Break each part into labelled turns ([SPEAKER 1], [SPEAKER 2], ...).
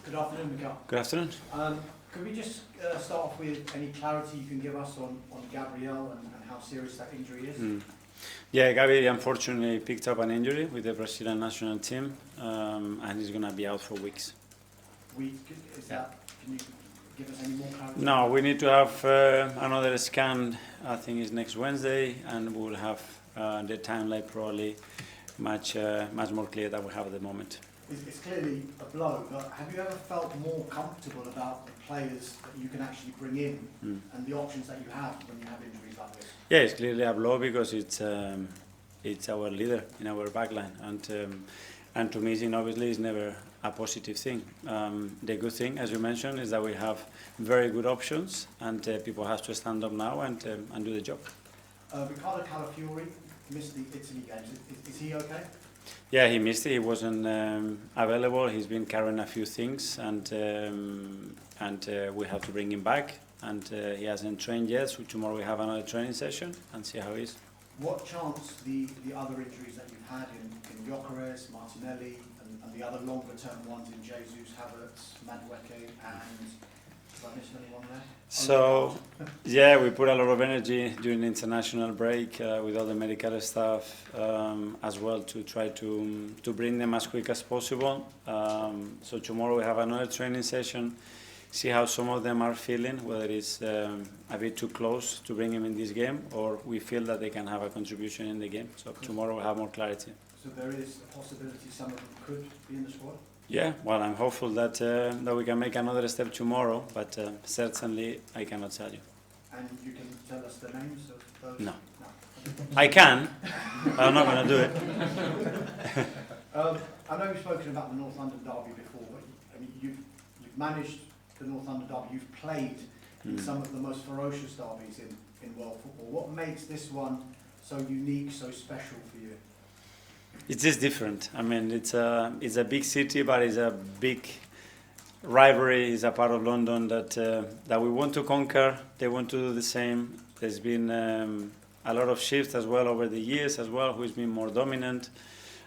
[SPEAKER 1] Good afternoon, Mikel.
[SPEAKER 2] Good afternoon.
[SPEAKER 1] Could we just start off with any clarity you can give us on Gabriel and how serious that injury is?
[SPEAKER 2] Yeah, Gabriel unfortunately picked up an injury with the Brazilian national team, and he's going to be out for weeks.
[SPEAKER 1] Can you give us any more clarity?
[SPEAKER 2] No, we need to have another scan. I think it's next Wednesday, and we'll have the timeline probably much more clear than we have at the moment.
[SPEAKER 1] It's clearly a blow, but have you ever felt more comfortable about the players that you can actually bring in and the options that you have when you have injuries like this?
[SPEAKER 2] Yeah, it's clearly a blow because it's our leader in our backline, and to missing obviously is never a positive thing. The good thing, as you mentioned, is that we have very good options, and people have to stand up now and do the job.
[SPEAKER 1] Riccardo Calafiori missed the Italy games. Is he okay?
[SPEAKER 2] Yeah, he missed it. He wasn't available. He's been carrying a few things, and we have to bring him back. And he hasn't trained yet, so tomorrow we have another training session and see how he is.
[SPEAKER 1] What chance the other injuries that you've had in Gyökeres, Martinelli, and the other longer-term ones in Jesus, Havertz, Madueke, and have I missed anyone there?
[SPEAKER 2] So, yeah, we put a lot of energy during the international break with all the medical staff as well to try to bring them as quick as possible. So tomorrow we have another training session, see how some of them are feeling, whether it's a bit too close to bring them in this game or we feel that they can have a contribution in the game. So tomorrow we'll have more clarity.
[SPEAKER 1] So there is a possibility some of them could be in the squad?
[SPEAKER 2] Yeah, well, I'm hopeful that we can make another step tomorrow, but certainly I cannot tell you.
[SPEAKER 1] And you can tell us the names of those?
[SPEAKER 2] No. I can, but I'm not going to do it.
[SPEAKER 1] I know we've spoken about the North London derby before, but I mean, you've managed the North London derby, you've played in some of the most ferocious derbies in world football. What makes this one so unique, so special for you?
[SPEAKER 2] It is different. I mean, it's a big city, but it's a big rivalry. It's a part of London that we want to conquer. They want to do the same. There's been a lot of shifts as well over the years as well. Who's been more dominant,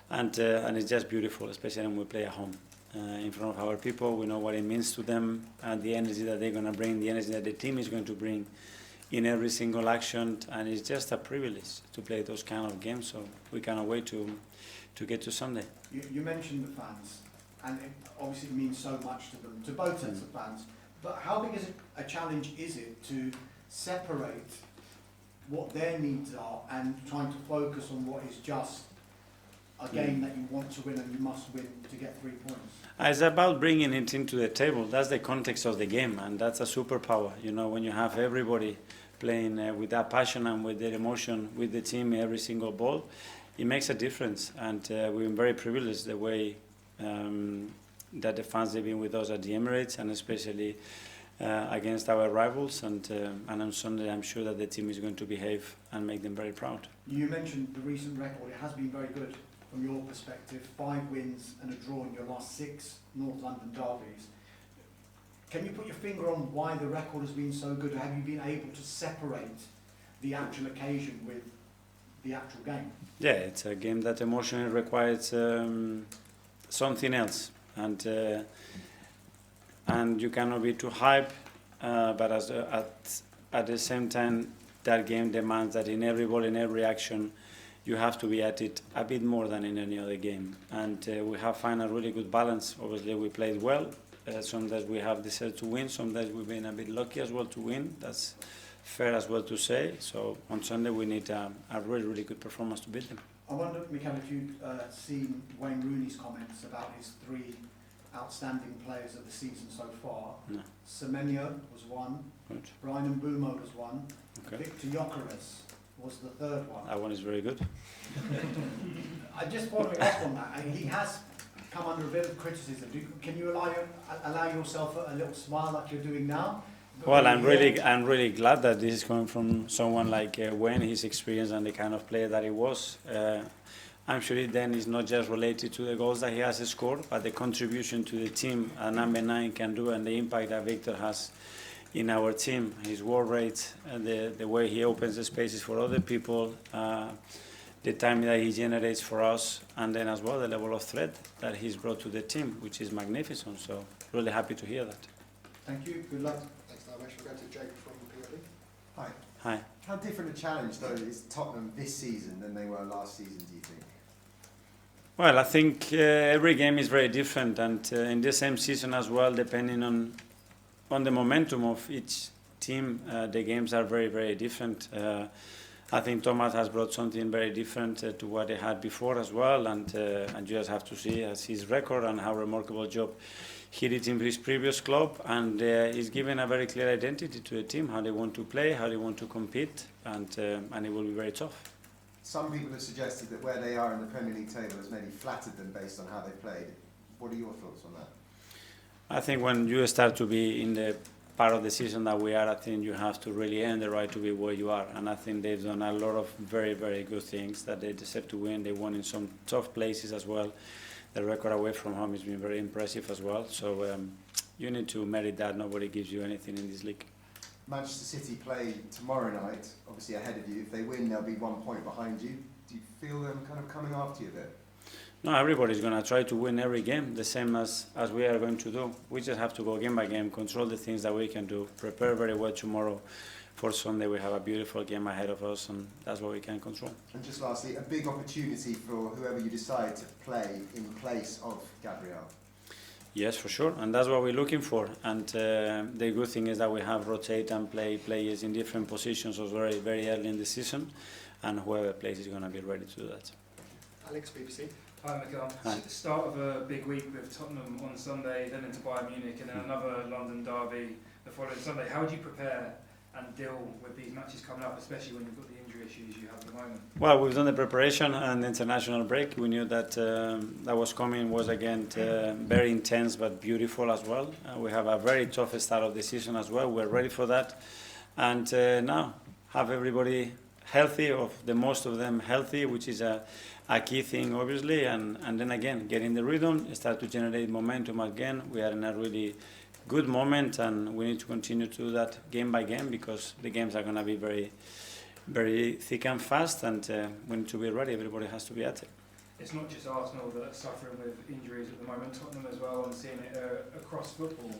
[SPEAKER 2] and it's just beautiful, especially when we play at home in front of our people. We know what it means to them and the energy that they're going to bring, the energy that the team is going to bring in every single action, and it's just a privilege to play those kind of games. So we cannot wait to get to Sunday.
[SPEAKER 1] You mentioned the fans, and it obviously means so much to them, to both sets of fans. But how big is a challenge is it to separate what their needs are and trying to focus on what is just a game that you want to win and you must win to get 3 points?
[SPEAKER 2] It's about bringing it into the table. That's the context of the game, and that's a superpower. You know, when you have everybody playing with that passion and with their emotion with the team every single ball, it makes a difference. And we've been very privileged the way that the fans have been with us at the Emirates, and especially against our rivals. And on Sunday, I'm sure that the team is going to behave and make them very proud.
[SPEAKER 1] You mentioned the recent record. It has been very good from your perspective. 5 wins and a draw in your last 6 North London derbies. Can you put your finger on why the record has been so good? Have you been able to separate the actual occasion with the actual game?
[SPEAKER 2] Yeah, it's a game that emotionally requires something else, and you cannot be too hype, but at the same time, that game demands that in every ball, in every action, you have to be at it a bit more than in any other game. And we have found a really good balance. Obviously, we played well. Sometimes we have decided to win. Sometimes we've been a bit lucky as well to win. That's fair as well to say. So on Sunday, we need a really, really good performance to beat them.
[SPEAKER 1] I wonder, Mikel, if you've seen Wayne Rooney's comments about his 3 outstanding players of the season so far.
[SPEAKER 2] No.
[SPEAKER 1] Semenyo was one.
[SPEAKER 2] Good.
[SPEAKER 1] Brian Mbeumo was one.
[SPEAKER 2] Okay.
[SPEAKER 1] Victor Gyökeres was the 3rd one.
[SPEAKER 2] That one is very good.
[SPEAKER 1] I just following up on that, and he has come under a bit of criticism. Can you allow yourself a little smile like you're doing now?
[SPEAKER 2] Well, I'm really glad that this is coming from someone like Wayne, his experience and the kind of player that he was. I'm sure it then is not just related to the goals that he has scored, but the contribution to the team number 9 can do, and the impact that Victor has in our team, his work rate, the way he opens the spaces for other people, the time that he generates for us, and then as well the level of threat that he's brought to the team, which is magnificent. So really happy to hear that.
[SPEAKER 1] Thank you. Good luck.
[SPEAKER 3] Thanks, Damesh. We'll go to Jake from PLE.
[SPEAKER 4] Hi.
[SPEAKER 2] Hi.
[SPEAKER 4] How different a challenge, though, is Tottenham this season than they were last season, do you think?
[SPEAKER 2] Well, I think every game is very different, and in the same season as well, depending on the momentum of each team, the games are very, very different. I think Thomas has brought something very different to what he had before as well, and you just have to see his record and how remarkable job he did in his previous club, and he's given a very clear identity to the team, how they want to play, how they want to compete, and it will be very tough.
[SPEAKER 4] Some people have suggested that where they are in the Premier League table has maybe flattered them based on how they played. What are your thoughts on that?
[SPEAKER 2] I think when you start to be in the part of the season that we are, I think you have to really earn the right to be where you are. And I think they've done a lot of very, very good things that they deserve to win. They won in some tough places as well. The record away from home has been very impressive as well. So you need to merit that. Nobody gives you anything in this league.
[SPEAKER 4] Manchester City play tomorrow night, obviously ahead of you. If they win, they'll be 1 point behind you. Do you feel them kind of coming after you a bit?
[SPEAKER 2] No, everybody's going to try to win every game, the same as we are going to do. We just have to go game by game, control the things that we can do, prepare very well tomorrow. For Sunday, we have a beautiful game ahead of us, and that's what we can control.
[SPEAKER 4] And just lastly, a big opportunity for whoever you decide to play in place of Gabriel.
[SPEAKER 2] Yes, for sure, and that's what we're looking for. And the good thing is that we have rotate and play players in different positions very, very early in the season, and whoever plays is going to be ready to do that.
[SPEAKER 3] Alex, BBC.
[SPEAKER 5] Hi, Mikel.
[SPEAKER 2] Hi.
[SPEAKER 5] Start of a big week with Tottenham on Sunday, then into Bayern Munich, and then another London derby the following Sunday. How would you prepare and deal with these matches coming up, especially when you've got the injury issues you have at the moment?
[SPEAKER 2] Well, we've done the preparation and the international break. We knew that that was coming, was again very intense but beautiful as well. We have a very tough start of the season as well. We're ready for that. And now have everybody healthy, of the most of them healthy, which is a key thing obviously, and then again get in the rhythm, start to generate momentum again. We are in a really good moment, and we need to continue to do that game by game, because the games are going to be very, very thick and fast, and we need to be ready. Everybody has to be at it.
[SPEAKER 5] It's not just Arsenal that are suffering with injuries at the moment, Tottenham as well, and seeing it across football.